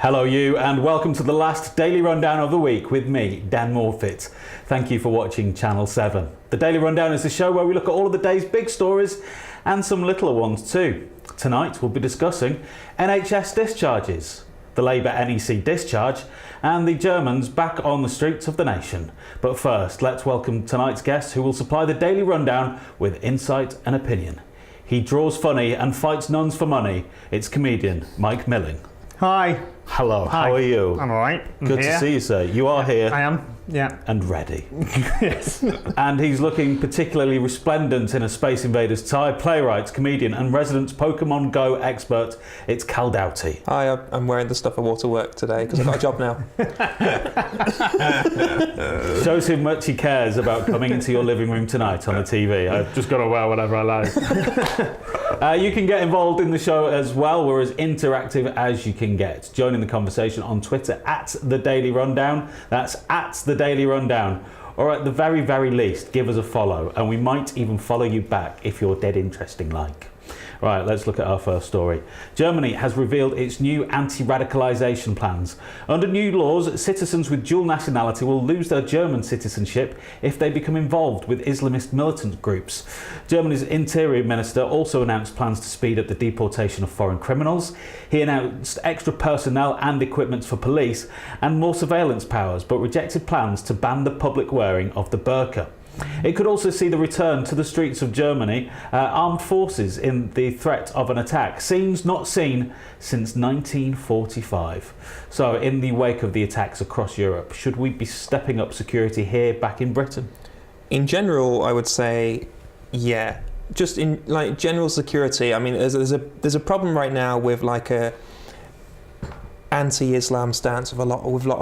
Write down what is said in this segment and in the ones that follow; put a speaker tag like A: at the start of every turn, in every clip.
A: Hello you, and welcome to the last Daily Rundown of the week with me, Dan Morfitt. Thank you for watching Channel 7. The Daily Rundown is the show where we look at all of the day's big stories and some littler ones too. Tonight we'll be discussing NHS discharges, the Labour NEC discharge, and the Germans back on the streets of the nation. But first, let's welcome tonight's guest who will supply the Daily Rundown with insight and opinion. He draws funny and fights nuns for money. It's comedian Mike Milling.
B: Hi.
A: Hello,
B: Hi.
A: How are you?
B: I'm alright.
A: Good to see you, sir. You are here.
B: I am, yeah.
A: And ready.
B: Yes.
A: And he's looking particularly resplendent in a Space Invaders tie. Playwright, comedian and resident Pokemon Go expert, it's Cal Doughty.
C: Hi, I'm wearing the stuff I wore to work today because I've got a job now.
A: Shows how much he cares about coming into your living room tonight on the TV. I've just got to wear whatever I like. You can get involved in the show as well. We're as interactive as you can get. Join in the conversation on Twitter at The Daily Rundown. That's at The Daily Rundown. Or at the very, very least, give us a follow. And we might even follow you back if you're dead interesting like. Right, let's look at our first story. Germany has revealed its new anti-radicalisation plans. Under new laws, citizens with dual nationality will lose their German citizenship if they become involved with Islamist militant groups. Germany's Interior Minister also announced plans to speed up the deportation of foreign criminals. He announced extra personnel and equipment for police and more surveillance powers, but rejected plans to ban the public wearing of the burqa. It could also see the return to the streets of Germany, armed forces in the threat of an attack, scenes not seen since 1945. So in the wake of the attacks across Europe, should we be stepping up security here back in Britain?
C: In general, I would say, yeah. Just in like general security, I mean, there's a problem right now with like a anti-Islam stance of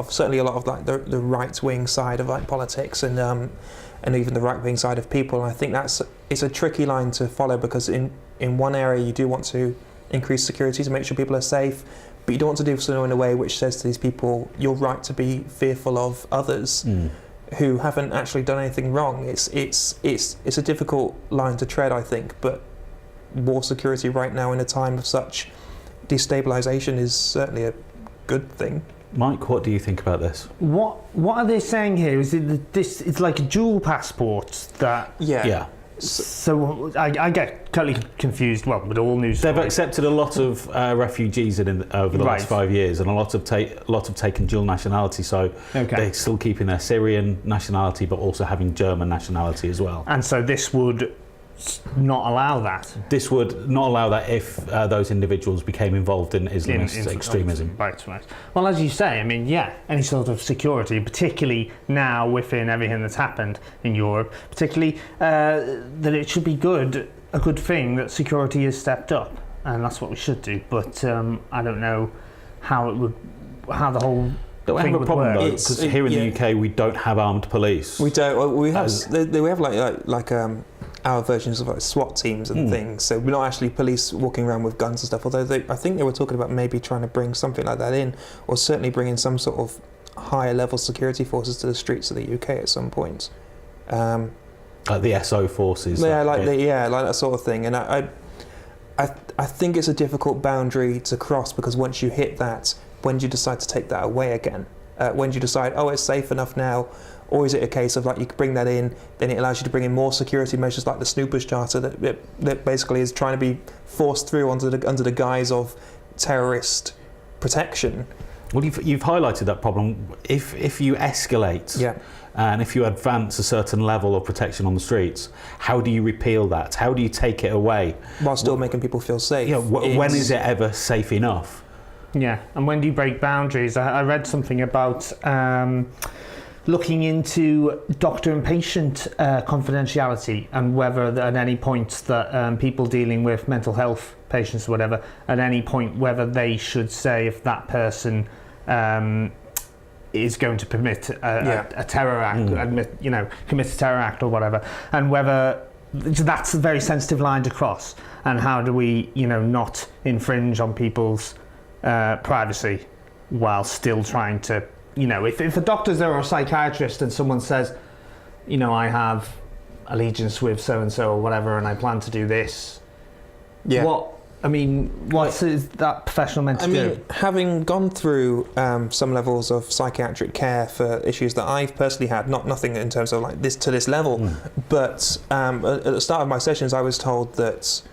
C: certainly a lot of like the right-wing side of like politics and even the right-wing side of people. And I think it's a tricky line to follow because in one area you do want to increase security to make sure people are safe, but you don't want to do so in a way which says to these people, you're right to be fearful of others who haven't actually done anything wrong. It's a difficult line to tread, I think, but more security right now in a time of such destabilisation is certainly a good thing.
A: Mike, what do you think about this?
B: What are they saying here? Is it this? It's like a dual passport that.
A: Yeah.
B: So I get totally confused. Well, with all news.
A: They've accepted a lot of refugees over the last 5 years, and a lot have taken dual nationality. So they're still keeping their Syrian nationality, but also having German nationality as well.
B: And so this would not allow that.
A: This would not allow that if those individuals became involved in Islamist extremism.
B: Right. Well, as you say, I mean, yeah, any sort of security, particularly now within everything that's happened in Europe, particularly that it should be a good thing that security is stepped up, and that's what we should do. But I don't know how the whole.
A: Don't we have a problem though? Because here in the UK we don't have armed police.
C: We don't. Well, we have like our versions of like SWAT teams and things. So we're not actually police walking around with guns and stuff. Although I think they were talking about maybe trying to bring something like that in, or certainly bringing some sort of higher level security forces to the streets of the UK at some point.
A: Like the SO forces.
C: Yeah, like that sort of thing. And I think it's a difficult boundary to cross because once you hit that, when do you decide to take that away again? When do you decide, it's safe enough now? Or is it a case of like you bring that in, then it allows you to bring in more security measures like the Snoopers Charter that basically is trying to be forced through under the guise of terrorist protection?
A: Well, you've highlighted that problem. If you escalate and if you advance a certain level of protection on the streets, how do you repeal that? How do you take it away?
C: While still making people feel safe.
A: Yeah, when is it ever safe enough?
B: Yeah, and when do you break boundaries? I read something about looking into doctor and patient confidentiality and whether at any point that people dealing with mental health patients or whatever, at any point whether they should say if that person is going to commit a terror act, commit a terror act or whatever, and whether that's a very sensitive line to cross, and how do we, not infringe on people's privacy while still trying to, if a doctor's there or a psychiatrist and someone says, I have allegiance with so-and-so or whatever and I plan to do this, I mean, what is that professional meant to do?
C: Having gone through some levels of psychiatric care for issues that I've personally had, nothing in terms of like this to this level, but at the start of my sessions, I was told that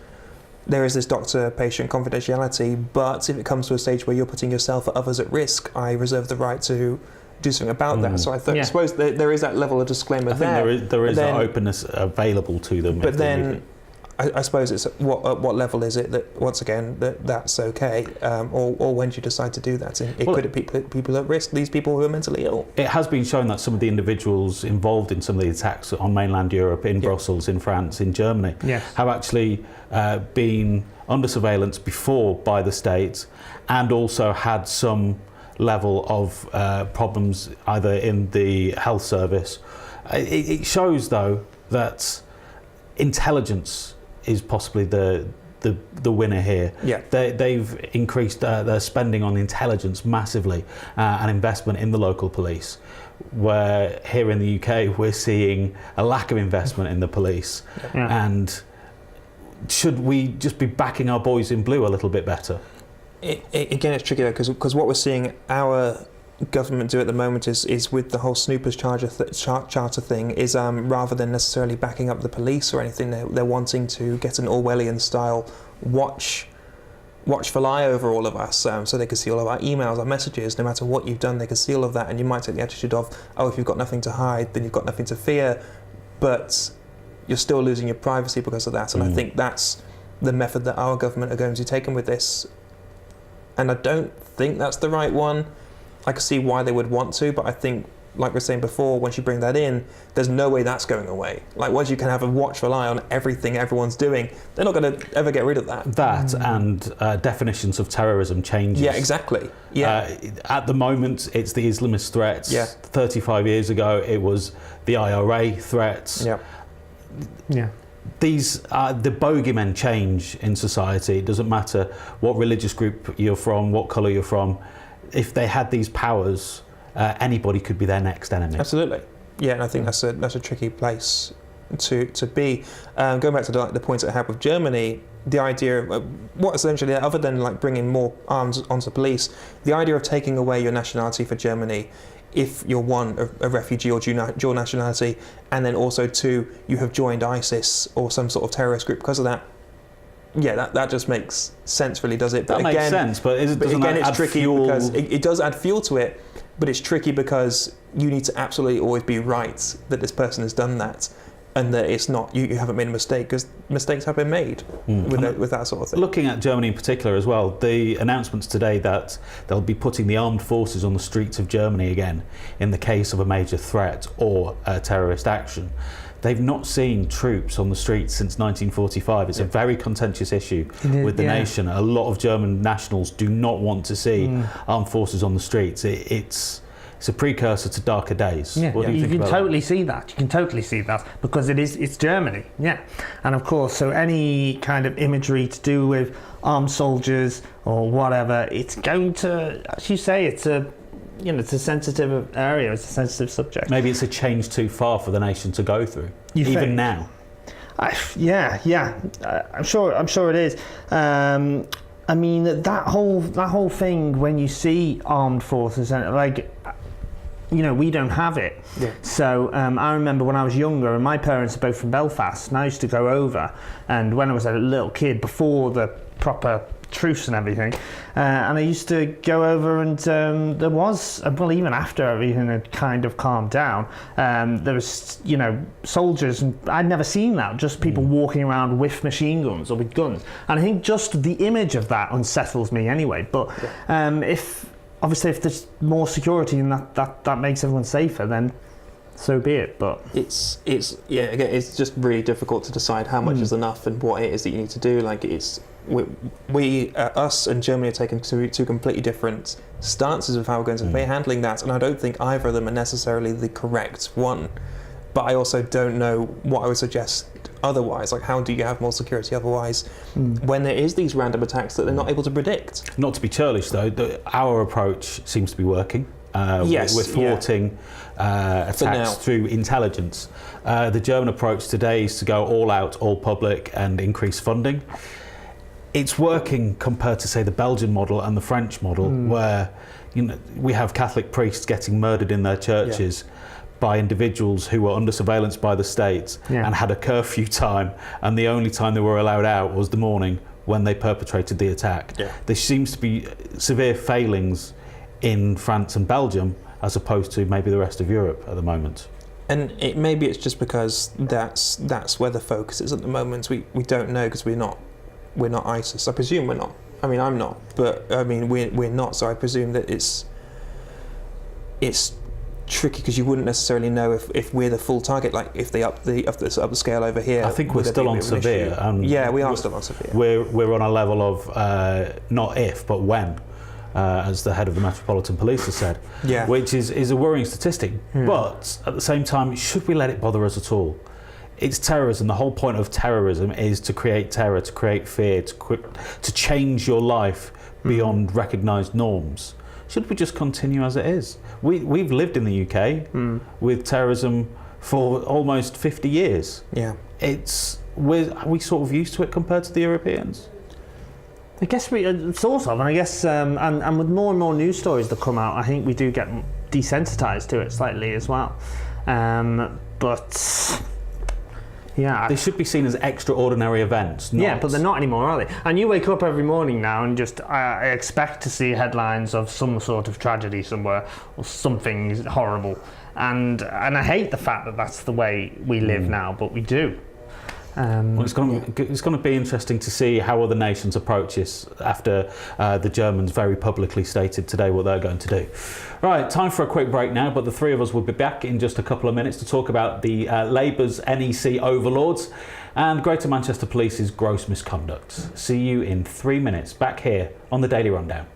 C: there is this doctor-patient confidentiality, but if it comes to a stage where you're putting yourself or others at risk, I reserve the right to do something about that. So I suppose there is that level of disclaimer there.
A: I think there is that openness available to them.
C: But then I suppose it's at what level is it that, once again, that's okay? Or when do you decide to do that? And could it put people at risk, these people who are mentally ill? It
A: has been shown that some of the individuals involved in some of the attacks on mainland Europe, in Brussels, in France, in Germany, have actually been under surveillance before by the state, and also had some level of problems either in the health service. It shows, though, that intelligence is possibly the winner here. They've increased their spending on intelligence massively, and investment in the local police, where here in the UK we're seeing a lack of investment in the police. And should we just be backing our boys in blue a little bit better?
C: Again, it's tricky though, because what we're seeing our government do at the moment is with the whole Snoopers charter thing is rather than necessarily backing up the police or anything, they're wanting to get an Orwellian style watchful eye over all of us, so they can see all of our emails, our messages. No matter what you've done, they can see all of that, and you might take the attitude of, if you've got nothing to hide, then you've got nothing to fear, but you're still losing your privacy because of that. And I think that's the method that our government are going to take with this, and I don't think that's the right one. I can see why they would want to, but I think, like we were saying before, once you bring that in, there's no way that's going away. Like, once you can have a watchful eye on everything everyone's doing, they're not going to ever get rid of that.
A: And definitions of terrorism changes.
C: Yeah, exactly.
A: At the moment, it's the Islamist threats. 35 years ago, it was the IRA threats. These the bogeymen change in society. It doesn't matter what religious group you're from, what colour you're from. If they had these powers, anybody could be their next enemy.
C: Absolutely. Yeah, and I think that's a tricky place to be. Going back to the points I had with Germany, the idea of what essentially, other than like bringing more arms onto police, the idea of taking away your nationality for Germany, if you're one, a refugee or dual nationality, and then also two, you have joined ISIS or some sort of terrorist group because of that. Yeah, that just makes sense, really, does it?
A: But that makes sense, but
C: it's tricky because it does add fuel to it, but it's tricky because you need to absolutely always be right that this person has done that, and that it's not, you haven't made a mistake, because mistakes have been made with that sort of thing.
A: Looking at Germany in particular as well, the announcements today that they'll be putting the armed forces on the streets of Germany again in the case of a major threat or a terrorist action. They've not seen troops on the streets since 1945. It's a very contentious issue with the nation. A lot of German nationals do not want to see armed forces on the streets. It's a precursor to darker days. What do you think
B: can
A: about
B: totally see that. You can totally see that because it's Germany. And of course, so any kind of imagery to do with armed soldiers or whatever, it's going to, as you say, it's a sensitive area, it's a sensitive subject.
A: Maybe it's a change too far for the nation to go through, even now.
B: I'm sure it is. I mean, that whole thing, when you see armed forces, and we don't have it. So I remember when I was younger, and my parents are both from Belfast, and I used to go over, and when I was a little kid, before the proper truce and everything, and I used to go over, and there was, well, even after everything had kind of calmed down, there was soldiers, and I'd never seen that, just people walking around with machine guns or with guns, and I think just the image of that unsettles me anyway. But if there's more security and that makes everyone safer, then so be it. But
C: it's just really difficult to decide how much is enough and what it is that you need to do. Like, us and Germany are taking two completely different stances of how we're going to be handling that, and I don't think either of them are necessarily the correct one. But I also don't know what I would suggest otherwise. Like, how do you have more security otherwise when there is these random attacks that they're not able to predict?
A: Not to be churlish, though, our approach seems to be working. We're thwarting attacks through intelligence. The German approach today is to go all out, all public, and increase funding. it's working compared to, say, the Belgian model and the French model, where we have Catholic priests getting murdered in their churches by individuals who were under surveillance by the state and had a curfew time, and the only time they were allowed out was the morning when they perpetrated the attack. There seems to be severe failings in France and Belgium as opposed to maybe the rest of Europe at the moment.
C: And maybe it's just because that's where the focus is at the moment. We don't know because we're not ISIS. I presume we're not. I mean, I'm not, but I mean we're not. So I presume that it's tricky because you wouldn't necessarily know if we're the full target. Like if they up the scale over here.
A: I think we're still on severe.
C: Yeah, we are still on severe.
A: We're on a level of not if but when. As the head of the Metropolitan Police has said, which is a worrying statistic. But at the same time, should we let it bother us at all? It's terrorism. The whole point of terrorism is to create terror, to create fear, to change your life beyond recognised norms. Should we just continue as it is? We've lived in the UK with terrorism for almost 50 years. Yeah, are we sort of used to it compared to the Europeans?
B: I guess we sort of, and I guess, and with more and more news stories that come out, I think we do get desensitized to it slightly as well. But yeah,
A: they should be seen as extraordinary events.
B: But they're not anymore, are they? And you wake up every morning now and just I expect to see headlines of some sort of tragedy somewhere or something horrible, and I hate the fact that that's the way we live now, but we do.
A: Well, it's going to be interesting to see how other nations approach this after the Germans very publicly stated today what they're going to do. Right, time for a quick break now, but the three of us will be back in just a couple of minutes to talk about the Labour's NEC overlords and Greater Manchester Police's gross misconduct. See you in 3 minutes, back here on the Daily Rundown.